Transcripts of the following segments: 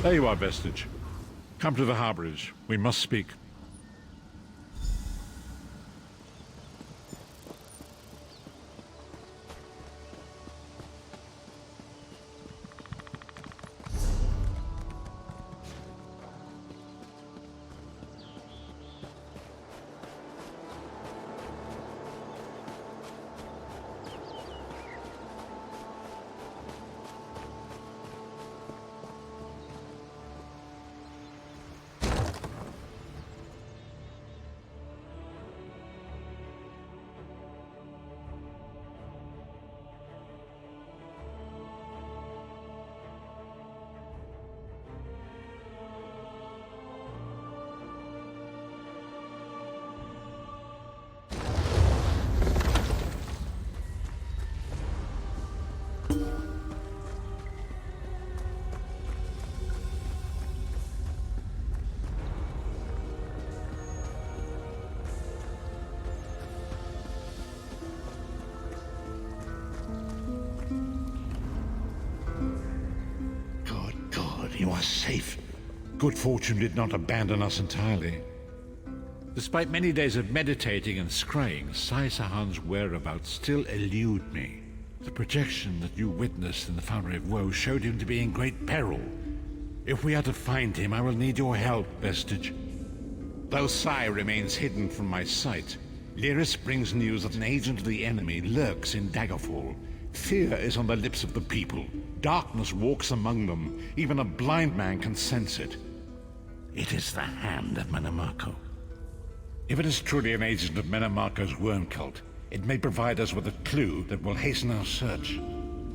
There you are, Vestige. Come to the Harborage. We must speak. You are safe. Good fortune did not abandon us entirely. Despite many days of meditating and scrying, Sai Sahan's whereabouts still elude me. The projection that you witnessed in the Foundry of Woe showed him to be in great peril. If we are to find him, I will need your help, Vestige. Though Sai remains hidden from my sight, Lyris brings news that an agent of the enemy lurks in Daggerfall. Fear is on the lips of the people. Darkness walks among them. Even a blind man can sense it. It is the hand of Menamarco. If it is truly an agent of Menamarco's worm cult, it may provide us with a clue that will hasten our search.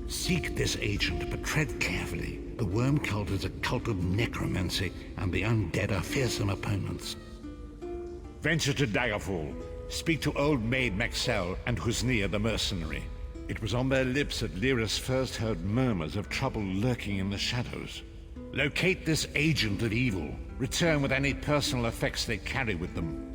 Seek this agent, but tread carefully. The worm cult is a cult of necromancy, and the undead are fearsome opponents. Venture to Daggerfall. Speak to Old Maid Maxell and Husnia the mercenary. It was on their lips that Lyris first heard murmurs of trouble lurking in the shadows. Locate this agent of evil. Return with any personal effects they carry with them.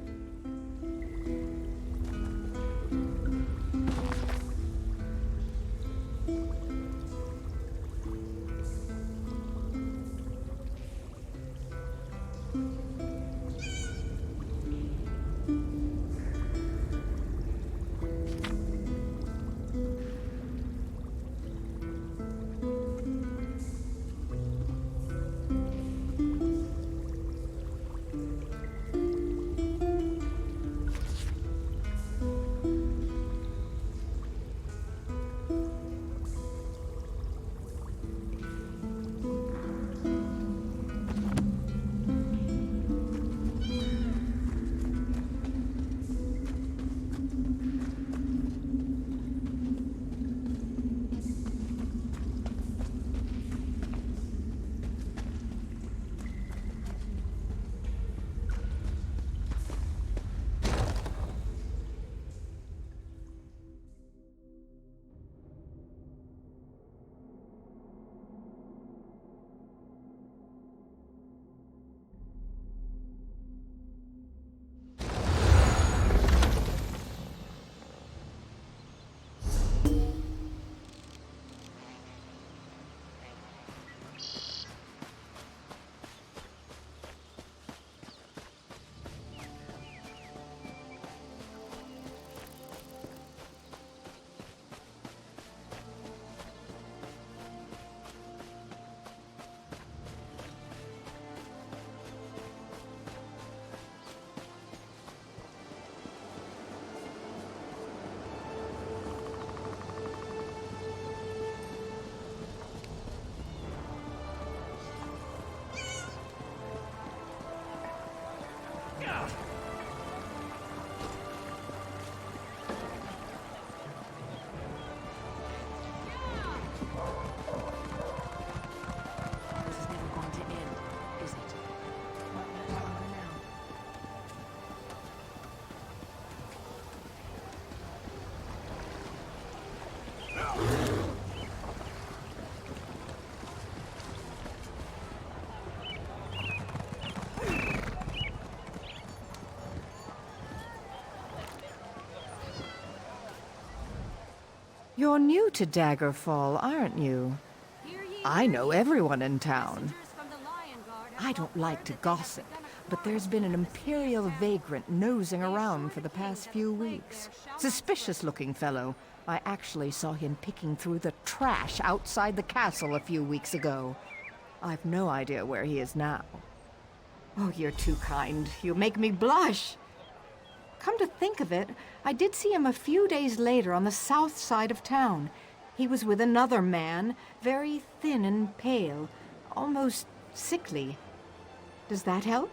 You're new to Daggerfall, aren't you? I know everyone in town. I don't like to gossip, but there's been an Imperial vagrant nosing around for the past few weeks. Suspicious-looking fellow. I actually saw him picking through the trash outside the castle a few weeks ago. I've no idea where he is now. Oh, you're too kind. You make me blush. Come to think of it, I did see him a few days later on the south side of town. He was with another man, very thin and pale, almost sickly. Does that help?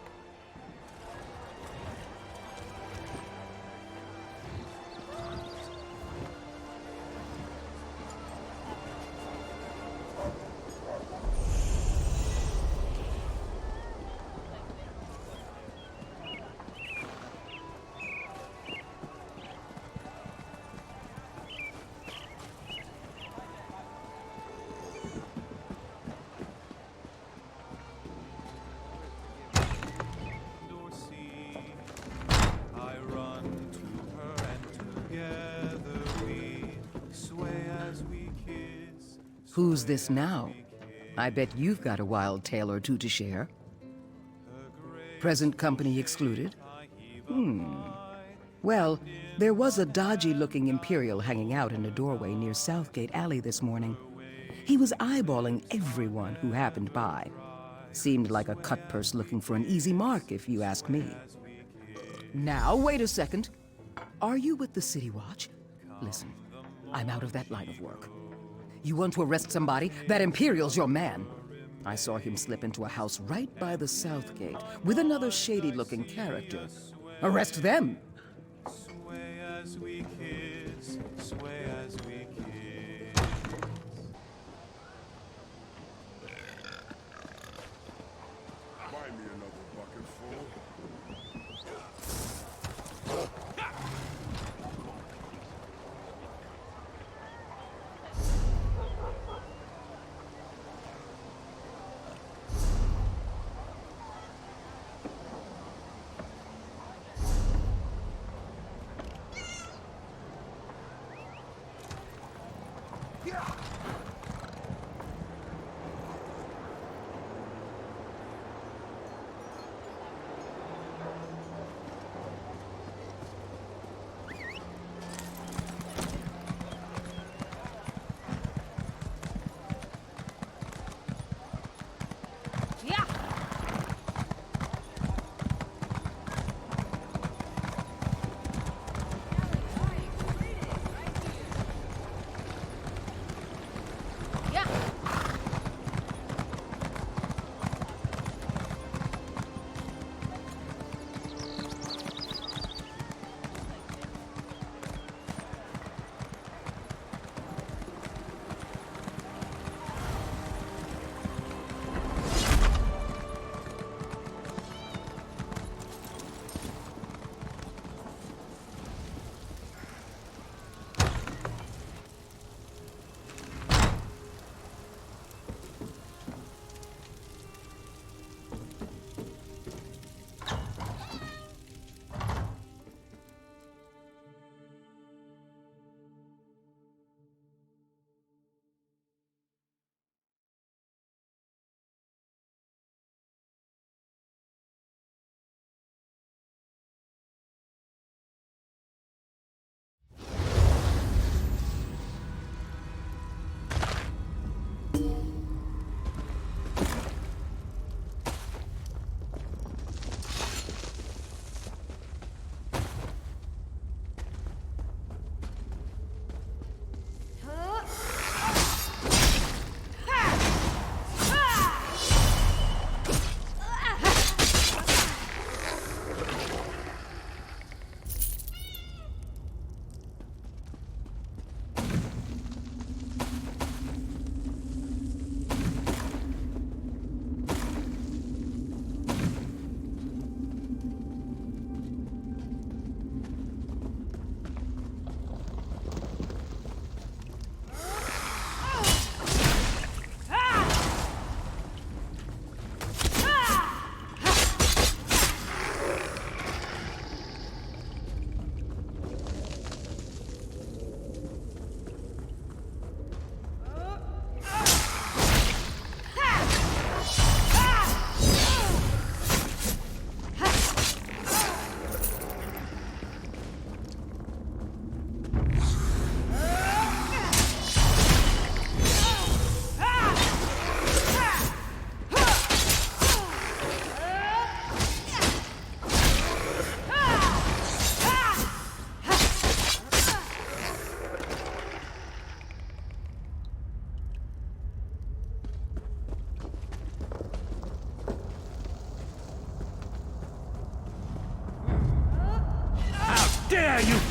Who's this now? I bet you've got a wild tale or two to share. Present company excluded? Well, there was a dodgy-looking Imperial hanging out in a doorway near Southgate Alley this morning. He was eyeballing everyone who happened by. Seemed like a cutpurse looking for an easy mark, if you ask me. Now, wait a second. Are you with the City Watch? Listen, I'm out of that line of work. You want to arrest somebody? That Imperial's your man. I saw him slip into a house right by the South Gate with another shady-looking character. Arrest them! Sway as we kiss, sway as we kiss. Buy me another bucket full.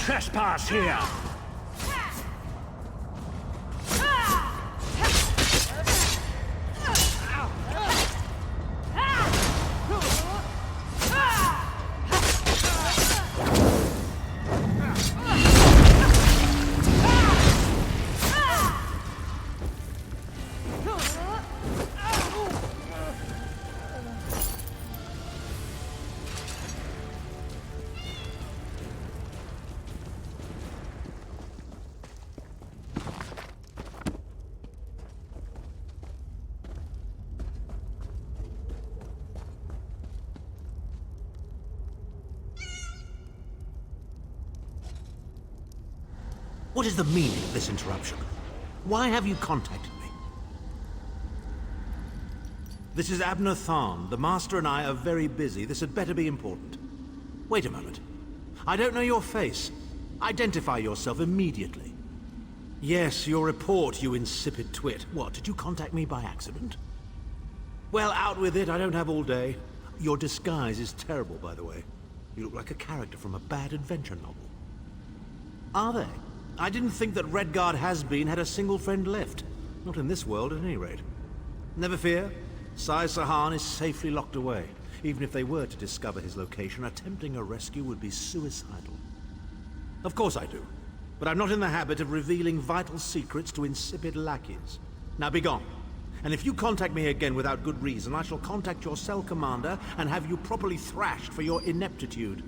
trespass here! What is the meaning of this interruption? Why have you contacted me? This is Abnur Tharn. The Master and I are very busy. This had better be important. Wait a moment. I don't know your face. Identify yourself immediately. Yes, your report, you insipid twit. What, did you contact me by accident? Well, out with it. I don't have all day. Your disguise is terrible, by the way. You look like a character from a bad adventure novel. Are they? I didn't think that Redguard has-been had a single friend left. Not in this world, at any rate. Never fear. Sai Sahan is safely locked away. Even if they were to discover his location, attempting a rescue would be suicidal. Of course I do. But I'm not in the habit of revealing vital secrets to insipid lackeys. Now be gone. And if you contact me again without good reason, I shall contact your cell commander and have you properly thrashed for your ineptitude.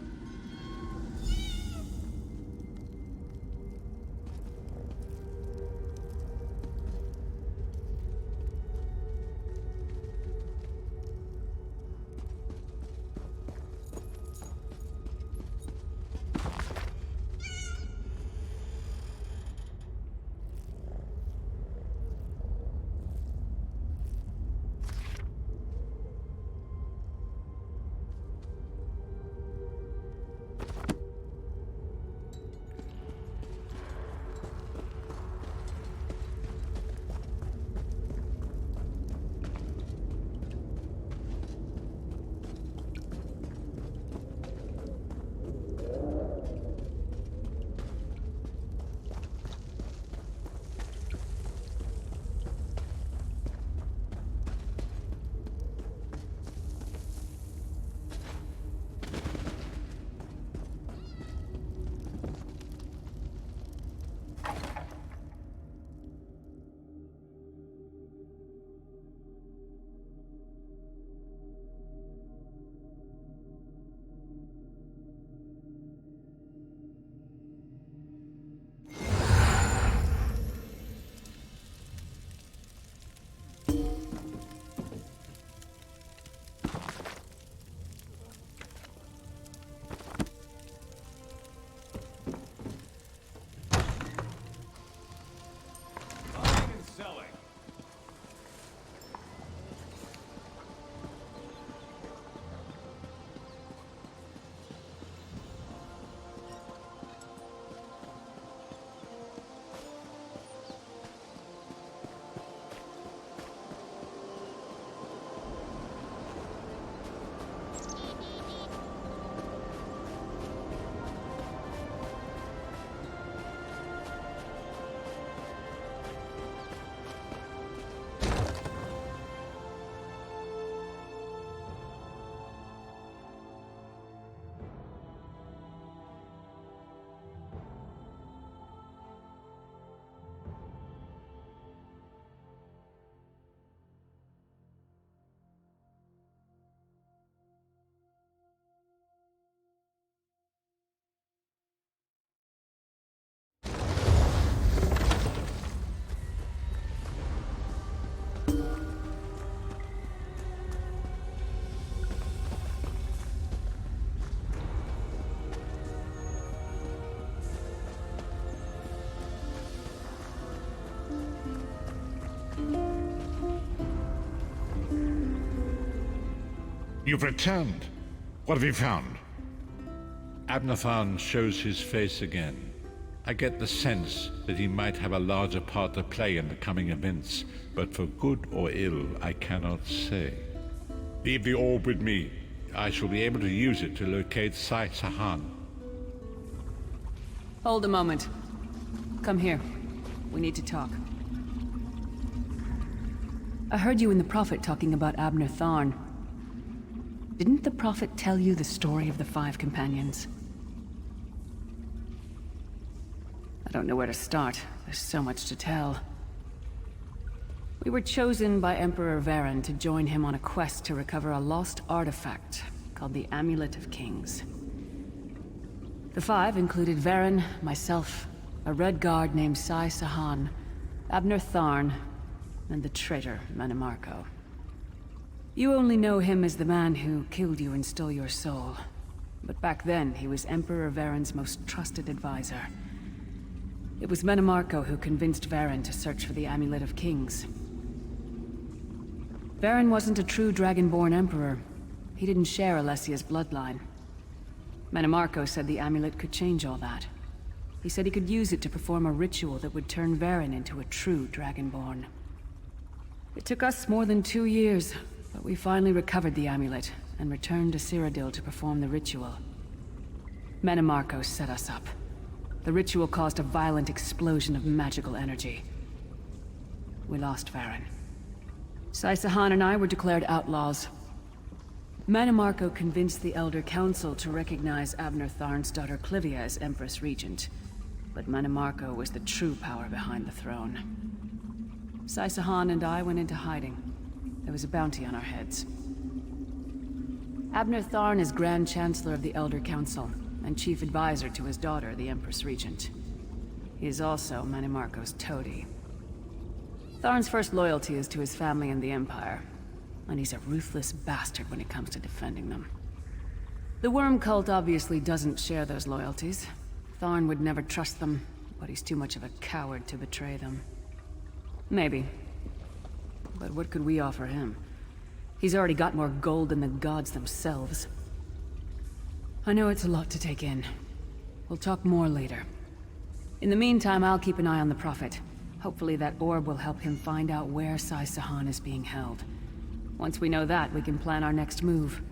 You've returned. What have you found? Abnur Tharn shows his face again. I get the sense that he might have a larger part to play in the coming events, but for good or ill, I cannot say. Leave the orb with me. I shall be able to use it to locate Sai Sahan. Hold a moment. Come here. We need to talk. I heard you and the Prophet talking about Abnur Tharn. Didn't the Prophet tell you the story of the 5 companions? I don't know where to start. There's so much to tell. We were chosen by Emperor Varen to join him on a quest to recover a lost artifact called the Amulet of Kings. The 5 included Varen, myself, a Red Guard named Sai Sahan, Abnur Tharn, and the traitor Manimarco. You only know him as the man who killed you and stole your soul. But back then, he was Emperor Varen's most trusted advisor. It was Manimarco who convinced Varen to search for the Amulet of Kings. Varen wasn't a true Dragonborn Emperor. He didn't share Alessia's bloodline. Manimarco said the amulet could change all that. He said he could use it to perform a ritual that would turn Varen into a true Dragonborn. It took us more than 2 years, but we finally recovered the amulet and returned to Cyrodiil to perform the ritual. Manimarco set us up. The ritual caused a violent explosion of magical energy. We lost Varen. Sai Sahan and I were declared outlaws. Manimarco convinced the Elder Council to recognize Abnur Tharn's daughter Clivia as Empress Regent. But Manimarco was the true power behind the throne. Sai Sahan and I went into hiding. There was a bounty on our heads. Abnur Tharn is Grand Chancellor of the Elder Council, and Chief Advisor to his daughter, the Empress Regent. He is also Manimarco's toady. Tharn's first loyalty is to his family and the Empire, and he's a ruthless bastard when it comes to defending them. The Worm Cult obviously doesn't share those loyalties. Tharn would never trust them, but he's too much of a coward to betray them. Maybe. But what could we offer him? He's already got more gold than the gods themselves. I know it's a lot to take in. We'll talk more later. In the meantime, I'll keep an eye on the Prophet. Hopefully that orb will help him find out where Sai Sahan is being held. Once we know that, we can plan our next move.